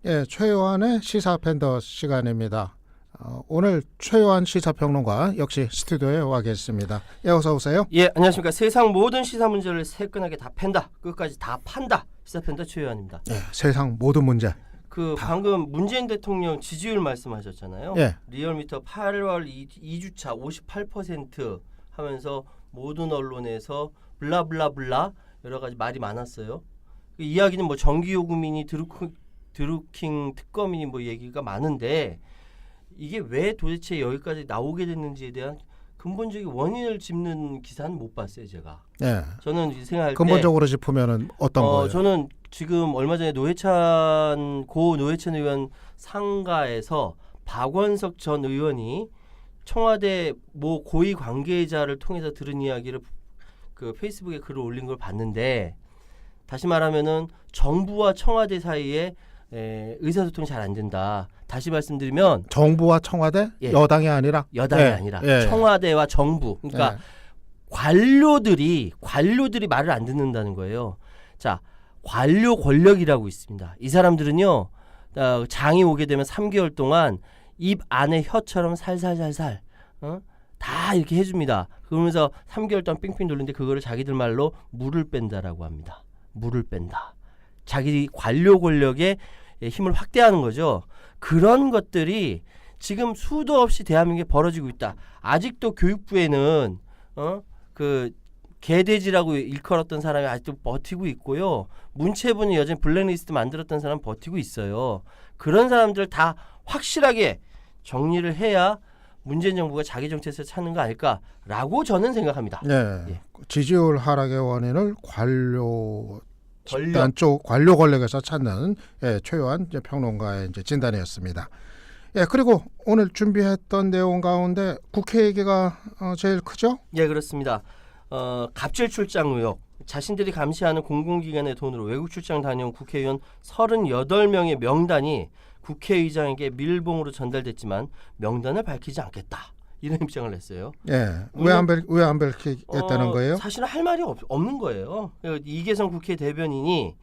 예, 최요한의 시사팬더 시간입니다. 오늘 최요한 시사평론가 역시 스튜디오에 와 계십니다. 예, 어서 오세요. 예, 안녕하십니까. 세상 모든 시사 문제를 새끈하게 다 팬다, 끝까지 다 판다. 시사팬더 최요한입니다. 예, 세상 모든 문제. 방금 문재인 대통령 지지율 말씀하셨잖아요. 예. 리얼미터 8월 2주차 58% 하면서 모든 언론에서 블라블라블라 여러 가지 말이 많았어요. 그 이야기는 뭐 전기요금이니 드루킹 특검이니 뭐 얘기가 많은데 이게 왜 도대체 여기까지 나오게 됐는지에 대한 근본적인 원인을 짚는 기사는 못 봤어요, 제가. 예. 저는 생각할 때 근본적으로 짚으면은 어떤 거예요? 저는 지금 얼마 전에 고 노회찬 의원 상가에서 박원석 전 의원이 청와대 모 고위 관계자를 통해서 들은 이야기를 그 페이스북에 글을 올린 걸 봤는데, 다시 말하면은 정부와 청와대 사이에 의사소통이 잘 안 된다. 다시 말씀드리면 정부와 청와대? 예. 여당이 아니라? 여당이 예. 아니라 예. 청와대와 정부. 그러니까 관료들이 말을 안 듣는다는 거예요. 자, 관료 권력이라고 있습니다. 이 사람들은요, 장이 오게 되면 3개월 동안 입 안에 혀처럼 살살살살 다 이렇게 해줍니다. 그러면서 3개월 동안 삥삥 돌리는데 그거를 자기들 말로 물을 뺀다라고 합니다. 물을 뺀다. 자기 관료 권력의 힘을 확대하는 거죠. 그런 것들이 지금 수도 없이 대한민국에 벌어지고 있다. 아직도 교육부에는 그 개돼지라고 일컬었던 사람이 아직도 버티고 있고요. 문체부는 여전히 블랙리스트 만들었던 사람 버티고 있어요. 그런 사람들 다 확실하게 정리를 해야 문재인 정부가 자기 정체성을 찾는 거 아닐까라고 저는 생각합니다. 예. 예. 지지율 하락의 원인을 집단 쪽 관료 권력에서 찾는 최요한 평론가의 이제 진단이었습니다. 예, 그리고 오늘 준비했던 내용 가운데 국회 얘기가 제일 크죠? 예, 그렇습니다. 갑질 출장 의혹. 자신들이 감시하는 공공기관의 돈으로 외국 출장 다녀온 국회의원 38명의 명단이 국회의장에게 밀봉으로 전달됐지만 명단을 밝히지 않겠다. 이런 입장을 냈어요. 예. 왜 안 밝히겠다는 거예요? 사실은 할 말이 없는 거예요. 이계성 국회 대변인이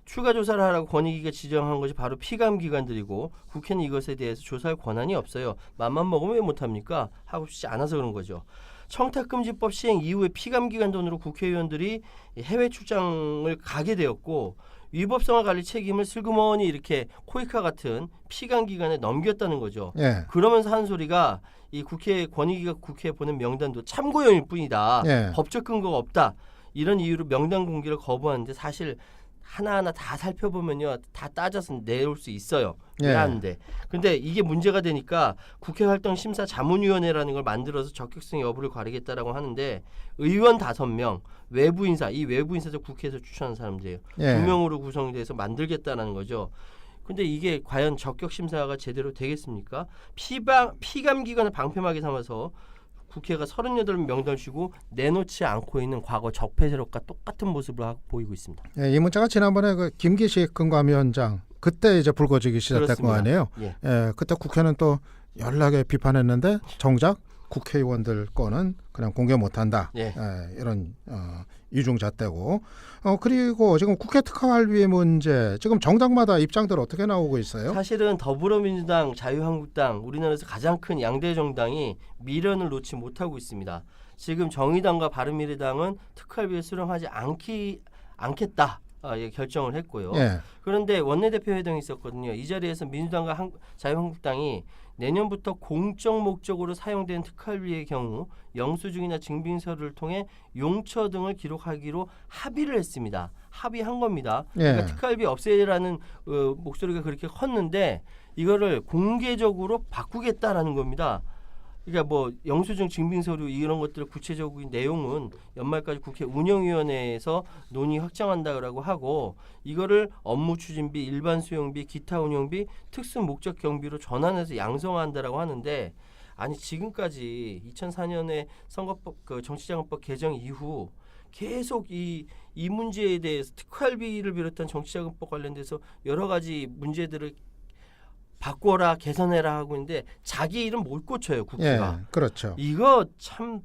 추가 조사를 하라고 권익위가 지정한 것이 바로 피감기관들이고 국회는 이것에 대해서 조사할 권한이 없어요. 맘만 먹으면 왜 못합니까? 하고 싶지 않아서 그런 거죠. 청탁금지법 시행 이후에 피감기관 돈으로 국회의원들이 해외 출장을 가게 되었고 위법성을 관리 책임을 슬그머니 이렇게 코이카 같은 피감기관에 넘겼다는 거죠. 예. 그러면서 한 소리가 이 국회 권익위가 국회에 보낸 명단도 참고용일 뿐이다. 예. 법적 근거가 없다. 이런 이유로 명단 공개를 거부하는데 사실 하나하나 다 살펴보면요, 다 따져서 내올 수 있어요. 왜 하는데. 근데 이게 문제가 되니까 국회활동심사자문위원회라는 걸 만들어서 적격성 여부를 가리겠다라고 하는데 의원 5명, 외부인사, 이 외부인사도 국회에서 추천한 사람들이에요. 2명으로 구성돼서 만들겠다라는 거죠. 근데 이게 과연 적격심사가 제대로 되겠습니까? 피감기관을 방패막이 삼아서 국회가 38명단을 주고 내놓지 않고 있는 과거 적폐세력과 똑같은 모습을 보이고 있습니다. 예, 이 문제가 지난번에 그 김기식 금감위원장 그때 이제 불거지기 시작된 거 아니에요? 예. 예, 그때 국회는 또 연락에 비판했는데 정작 국회의원들 거는 그냥 공개 못한다. 예. 이런 이중잣대고. 그리고 지금 국회 특활비 문제 지금 정당마다 입장들 어떻게 나오고 있어요? 사실은 더불어민주당, 자유한국당, 우리나라에서 가장 큰 양대 정당이 미련을 놓지 못하고 있습니다. 지금 정의당과 바른미래당은 특활비를 수령하지 않겠다. 결정을 했고요. 예. 그런데 원내대표 회동이 있었거든요. 이 자리에서 민주당과 자유한국당이 내년부터 공적 목적으로 사용된 특활비의 경우 영수증이나 증빙서를 통해 용처 등을 기록하기로 합의를 했습니다. 합의한 겁니다. 그러니까 특활비 없애라는 목소리가 그렇게 컸는데 이거를 공개적으로 바꾸겠다라는 겁니다. 그러니까 뭐 영수증 증빙서류 이런 것들 구체적인 내용은 연말까지 국회 운영위원회에서 논의 확정한다고 하고 이거를 업무 추진비, 일반 수용비, 기타 운영비, 특수 목적 경비로 전환해서 양성한다라고 하는데 아니 지금까지 2004년에 선거법 정치자금법 개정 이후 계속 이 문제에 대해서 특활비를 비롯한 정치자금법 관련돼서 여러 가지 문제들을 바꿔라 개선해라 하고 있는데 자기 이름 못 고쳐요 국회가. 예, 그렇죠. 이거 참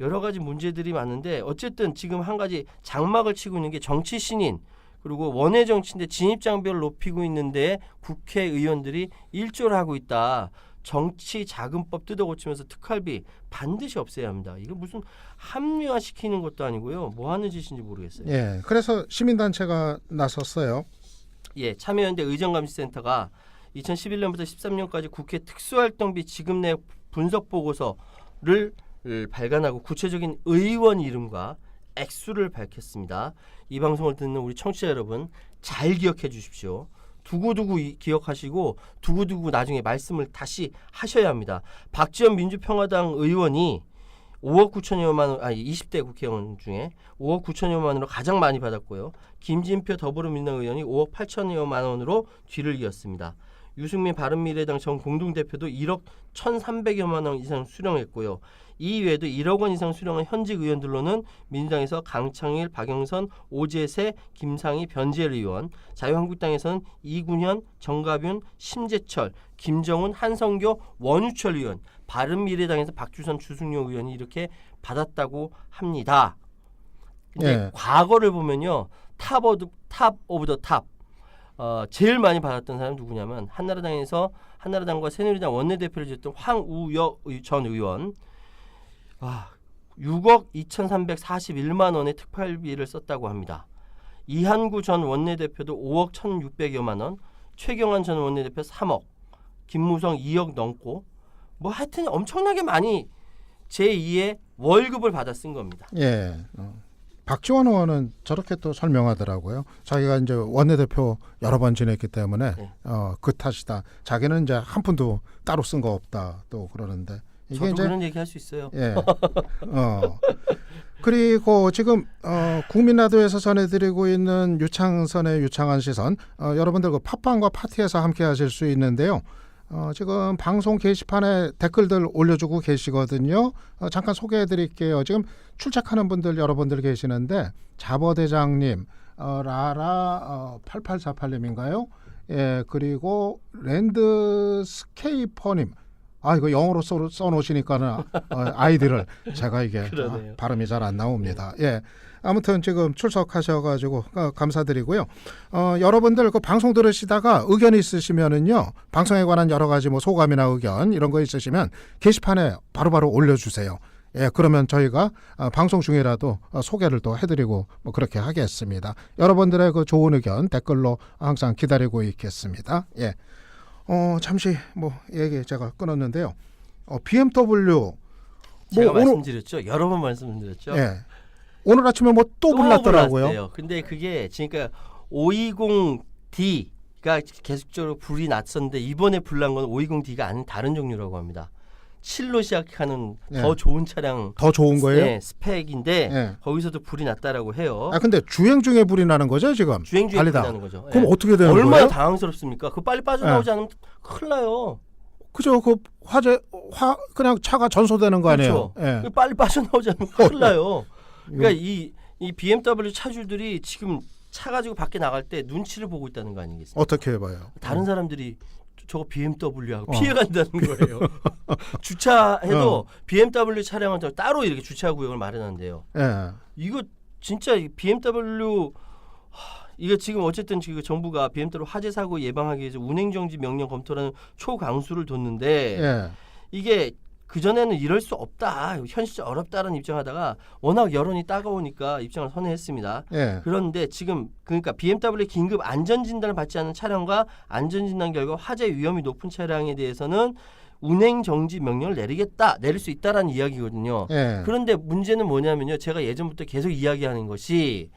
여러 가지 문제들이 많은데 어쨌든 지금 한 가지 장막을 치고 있는 게 정치 신인 그리고 원외 정치인데 진입 장벽을 높이고 있는데 국회의원들이 일조를 하고 있다. 정치 자금법 뜯어고치면서 특활비 반드시 없애야 합니다. 이거 무슨 합리화시키는 것도 아니고요. 뭐 하는 짓인지 모르겠어요. 예, 그래서 시민단체가 나섰어요. 예, 참여연대 의정감시센터가 2011년부터 13년까지 국회 특수활동비 지급 내역 분석 보고서를 발간하고 구체적인 의원 이름과 액수를 밝혔습니다. 이 방송을 듣는 우리 청취자 여러분 잘 기억해 주십시오. 두고두고 기억하시고 두고두고 나중에 말씀을 다시 하셔야 합니다. 박지원 민주평화당 의원이 5억 9천여만 원, 20대 국회의원 중에 5억 9천여만 원으로 가장 많이 받았고요. 김진표 더불어민주당 의원이 5억 8천여만 원으로 뒤를 이었습니다. 유승민 바른미래당 전 공동대표도 1억 1,300여만 원 이상 수령했고요. 이 외에도 1억 원 이상 수령한 현직 의원들로는 민주당에서 강창일, 박영선, 오재세, 김상희, 변재열 의원, 자유한국당에서는 이군현, 정가윤, 심재철, 김정은, 한성교, 원유철 의원, 바른미래당에서 박주선, 주승용 의원이 이렇게 받았다고 합니다. 근데 예. 과거를 보면요. 탑 오브 더 탑. 제일 많이 받았던 사람은 누구냐면 한나라당과 새누리당 원내대표를 지냈던 황우여 전 의원 6억 2,341만 원의 특활비를 썼다고 합니다. 이한구 전 원내대표도 5억 1,600여만 원, 최경환 전 원내대표 3억, 김무성 2억 넘고 뭐 하여튼 엄청나게 많이 제2의 월급을 받아 쓴 겁니다. 예. 박지원 의원은 저렇게 또 설명하더라고요. 자기가 이제 원내대표 여러 번 지냈기 때문에 네. 그 탓이다. 자기는 이제 한 푼도 따로 쓴 거 없다. 또 그러는데 이게 저도 이제 그런 얘기 할 수 있어요. 예. 그리고 지금 국민라디오에서 전해드리고 있는 유창선의 유창한 시선 여러분들 그 팟빵과 파티에서 함께 하실 수 있는데요. 지금 방송 게시판에 댓글들 올려주고 계시거든요. 잠깐 소개해드릴게요. 지금 출첵하는 분들 여러분들 계시는데 자버대장님, 라라 8848님인가요? 예, 그리고 랜드스케이퍼님. 이거 영어로 써놓으시니까는 아이디를 제가 이게 그러네요. 발음이 잘 안 나옵니다. 예, 아무튼 지금 출석하셔가지고 감사드리고요. 여러분들 그 방송 들으시다가 의견 있으시면은요, 방송에 관한 여러 가지 뭐 소감이나 의견 이런 거 있으시면 게시판에 바로바로 올려주세요. 예, 그러면 저희가 방송 중이라도 소개를 또 해드리고 뭐 그렇게 하겠습니다. 여러분들의 그 좋은 의견 댓글로 항상 기다리고 있겠습니다. 예. 잠시 뭐 얘기 제가 끊었는데요. BMW 제가 오늘 말씀드렸죠. 여러 번 말씀드렸죠. 예. 오늘 아침에 뭐 또 불났더라고요. 불났대요. 근데 그게 그러니까 520D가 계속적으로 불이 났었는데 이번에 불난 건 520D가 아닌 다른 종류라고 합니다. 7로 시작하는 예. 더 좋은 차량 더 좋은 거예요? 네, 스펙인데 예. 거기서도 불이 났다라고 해요. 근데 주행 중에 불이 나는 거죠 지금? 주행 중에 불이 달리다. 나는 거죠. 그럼 예. 어떻게 되는 얼마나 거예요? 당황스럽습니까? 그 빨리 빠져나오지 않으면 큰일 나요. 그죠? 그 그냥 차가 전소되는 거 아니에요? 그렇죠. 예. 그 빨리 빠져나오지 않으면 큰일 나요. 그러니까 이 BMW 차주들이 지금 차 가지고 밖에 나갈 때 눈치를 보고 있다는 거 아니겠습니까? 어떻게 해봐요? 다른 사람들이 저거 BMW하고 피해간다는 거예요. 주차해도 BMW 차량은 따로 이렇게 주차 구역을 마련한대요. 예. 이거 진짜 BMW 이거 지금 어쨌든 지금 정부가 BMW 화재 사고 예방하기 위해서 운행 정지 명령 검토라는 초강수를 뒀는데 예. 이게 그전에는 이럴 수 없다. 현실적 어렵다는 입장하다가 워낙 여론이 따가우니까 입장을 선회했습니다. 예. 그런데 지금 그러니까 BMW 긴급 안전진단을 받지 않은 차량과 안전진단 결과 화재 위험이 높은 차량에 대해서는 운행 정지 명령을 내릴 수 있다라는 이야기거든요. 예. 그런데 문제는 뭐냐면요. 제가 예전부터 계속 이야기하는 것이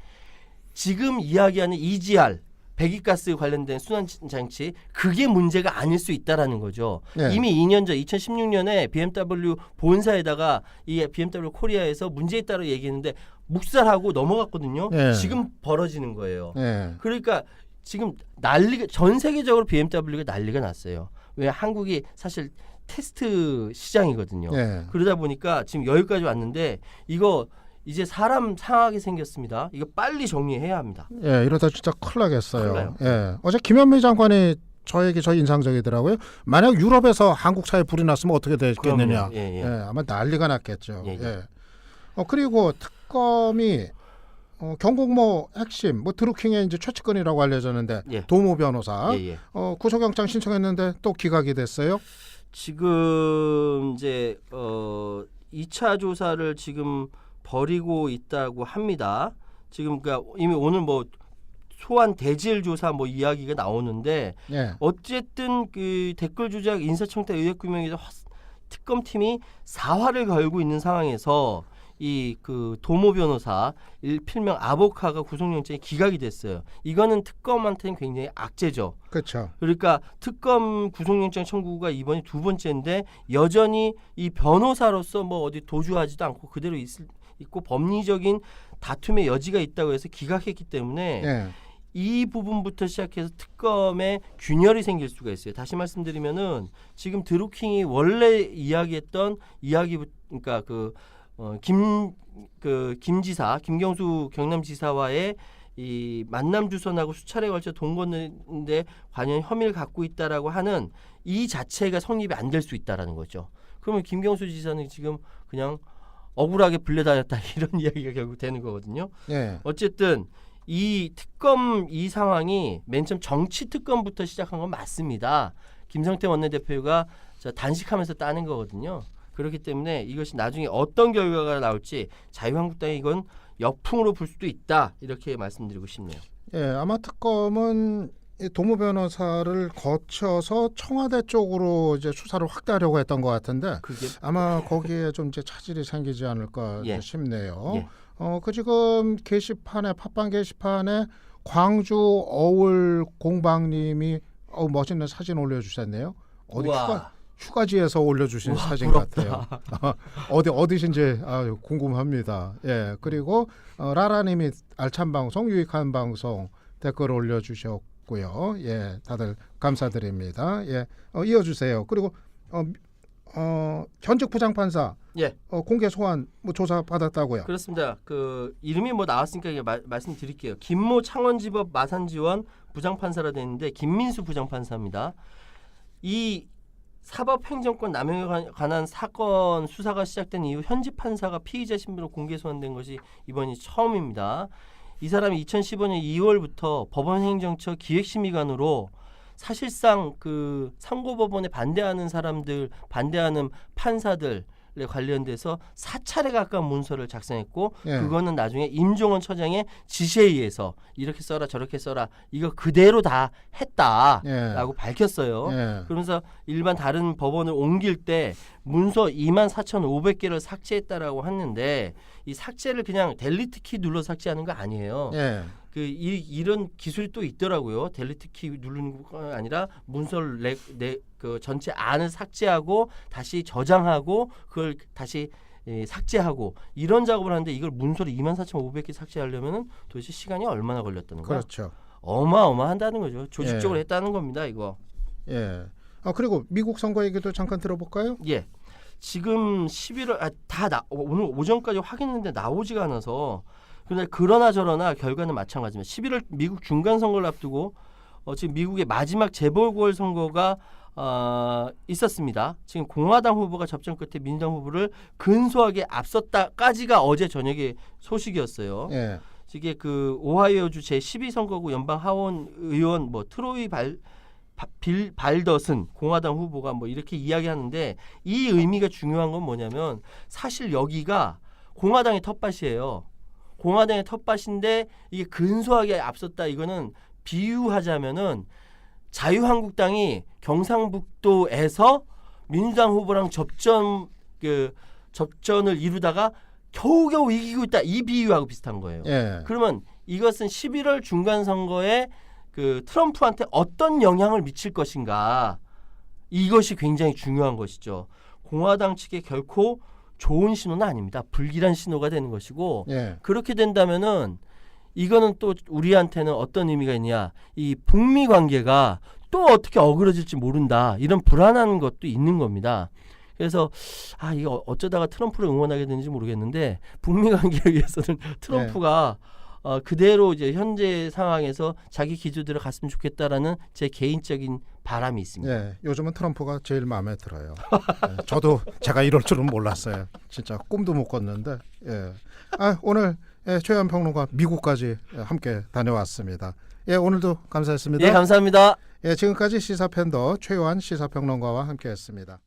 지금 이야기하는 EGR 배기가스 관련된 순환장치 그게 문제가 아닐 수 있다라는 거죠. 네. 이미 2년 전 2016년에 BMW 본사에다가 이 BMW 코리아에서 문제 있다고 얘기했는데 묵살하고 넘어갔거든요. 네. 지금 벌어지는 거예요. 예. 그러니까 지금 전 세계적으로 BMW가 난리가 났어요. 왜 한국이 사실 테스트 시장이거든요. 예. 그러다 보니까 지금 여기까지 왔는데 이거 이제 사람 상하게 생겼습니다. 이거 빨리 정리해야 합니다. 예, 이러다 진짜 큰일 나겠어요. 큰일 나요. 예. 어제 김현미 장관이 저에게 인상적이더라고요. 만약 유럽에서 한국 차에 불이 났으면 어떻게 됐겠느냐. 그럼요. 예, 예. 예, 아마 난리가 났겠죠. 예, 예. 예. 그리고 특검이 경공모 핵심 뭐 드루킹의 이제 최측근이라고 알려졌는데 예. 도모 변호사 예, 예. 구속영장 신청했는데 또 기각이 됐어요. 지금 이제 2차 조사를 지금 벌이고 있다고 합니다. 지금 그러니까 이미 오늘 뭐 소환 대질 조사 뭐 이야기가 나오는데 예. 어쨌든 그 댓글 조작 인사청탁 의혹 규명에서 특검팀이 사활을 걸고 있는 상황에서 이 그 도모 변호사 필명 아보카가 구속영장이 기각이 됐어요. 이거는 특검한테는 굉장히 악재죠. 그렇죠. 그러니까 특검 구속영장 청구가 이번이 두 번째인데 여전히 이 변호사로서 뭐 어디 도주하지도 않고 그대로 있고 법리적인 다툼의 여지가 있다고 해서 기각했기 때문에 예. 이 부분부터 시작해서 특검에 균열이 생길 수가 있어요. 다시 말씀드리면은 지금 드루킹이 원래 이야기했던 그러니까 김지사 김경수 경남지사와의 이 만남 주선하고 수차례 걸쳐 돈 걷는데 관련 혐의를 갖고 있다라고 하는 이 자체가 성립이 안 될 수 있다라는 거죠. 그러면 김경수 지사는 지금 그냥 억울하게 불려다녔다 이런 이야기가 결국 되는 거거든요. 예. 어쨌든 이 특검 이 상황이 맨 처음 정치 특검부터 시작한 건 맞습니다. 김성태 원내대표가 단식하면서 따는 거거든요. 그렇기 때문에 이것이 나중에 어떤 결과가 나올지 자유한국당이 이건 역풍으로 불 수도 있다 이렇게 말씀드리고 싶네요. 예, 아마 특검은 이 도모 변호사를 거쳐서 청와대 쪽으로 이제 수사를 확대하려고 했던 것 같은데 그게 아마 거기에 좀 이제 차질이 생기지 않을까 예. 싶네요. 예. 그 지금 게시판에 팟빵 게시판에 광주 어울 공방님이 멋있는 사진 올려주셨네요. 어디 우와. 휴가지에서 올려주신 우와, 사진 부럽다. 같아요. 어디신지 궁금합니다. 예, 그리고 라라님이 알찬 방송, 유익한 방송 댓글 올려주셨고요. 예, 다들 감사드립니다. 예, 이어주세요. 그리고 현직 부장판사 예. 공개 소환 뭐 조사 받았다고요. 그렇습니다. 그 이름이 뭐 나왔으니까 이게 말씀드릴게요. 김모 창원지법 마산지원 부장판사라 돼 있는데 김민수 부장판사입니다. 이 사법행정권 남용에 관한 사건 수사가 시작된 이후 현직 판사가 피의자 신분으로 공개 소환된 것이 이번이 처음입니다. 이 사람이 2015년 2월부터 법원행정처 기획심의관으로 사실상 그 상고법원에 반대하는 판사들에 관련돼서 4차례 가까운 문서를 작성했고 예. 그거는 나중에 임종원 처장의 지시에 의해서 이렇게 써라 저렇게 써라 이거 그대로 다 했다라고 밝혔어요. 예. 그러면서 일반 다른 법원을 옮길 때 문서 24,500개를 삭제했다라고 했는데 이 삭제를 그냥 델리트 키 눌러 삭제하는 거 아니에요. 예. 이런 기술이 또 있더라고요. 델리트 키 누르는 거 아니라 문서를 그 전체 안을 삭제하고 다시 저장하고 그걸 다시 삭제하고 이런 작업을 하는데 이걸 문서를 24,500개 삭제하려면은 도대체 시간이 얼마나 걸렸다는 거야? 그렇죠. 어마어마한다는 거죠. 조직적으로 예. 했다는 겁니다. 이거. 예. 그리고 미국 선거 얘기도 잠깐 들어볼까요? 예. 지금 11월 오늘 오전까지 확인했는데 나오지가 않아서 그러나 저러나 결과는 마찬가지입니다. 11월 미국 중간 선거를 앞두고 지금 미국의 마지막 재보궐 선거가 있었습니다. 지금 공화당 후보가 접전 끝에 민주당 후보를 근소하게 앞섰다까지가 어제 저녁의 소식이었어요. 예. 이게 그 오하이오주 제12선거구 연방 하원 의원 뭐 트로이 발더슨 공화당 후보가 뭐 이렇게 이야기하는데 이 의미가 중요한 건 뭐냐면 사실 여기가 공화당의 텃밭이에요. 공화당의 텃밭인데 이게 근소하게 앞섰다. 이거는 비유하자면은 자유한국당이 경상북도에서 민주당 후보랑 접전을 이루다가 겨우겨우 이기고 있다. 이 비유하고 비슷한 거예요. 예. 그러면 이것은 11월 중간 선거에 그 트럼프한테 어떤 영향을 미칠 것인가 이것이 굉장히 중요한 것이죠. 공화당 측에 결코 좋은 신호는 아닙니다. 불길한 신호가 되는 것이고 예. 그렇게 된다면은 이거는 또 우리한테는 어떤 의미가 있냐? 이 북미 관계가 또 어떻게 어그러질지 모른다. 이런 불안한 것도 있는 겁니다. 그래서 이거 어쩌다가 트럼프를 응원하게 되는지 모르겠는데 북미 관계에 의해서는 트럼프가 그대로 이제 현재 상황에서 자기 기조대로 갔으면 좋겠다라는 제 개인적인 바람이 있습니다. 예, 요즘은 트럼프가 제일 마음에 들어요. 예, 저도 제가 이럴 줄은 몰랐어요. 진짜 꿈도 못 꿨는데. 예. 오늘 예, 최현 평론가 미국까지 함께 다녀왔습니다. 예, 오늘도 감사했습니다. 예, 감사합니다. 예, 지금까지 시사팬더 최요한 시사평론가와 함께했습니다.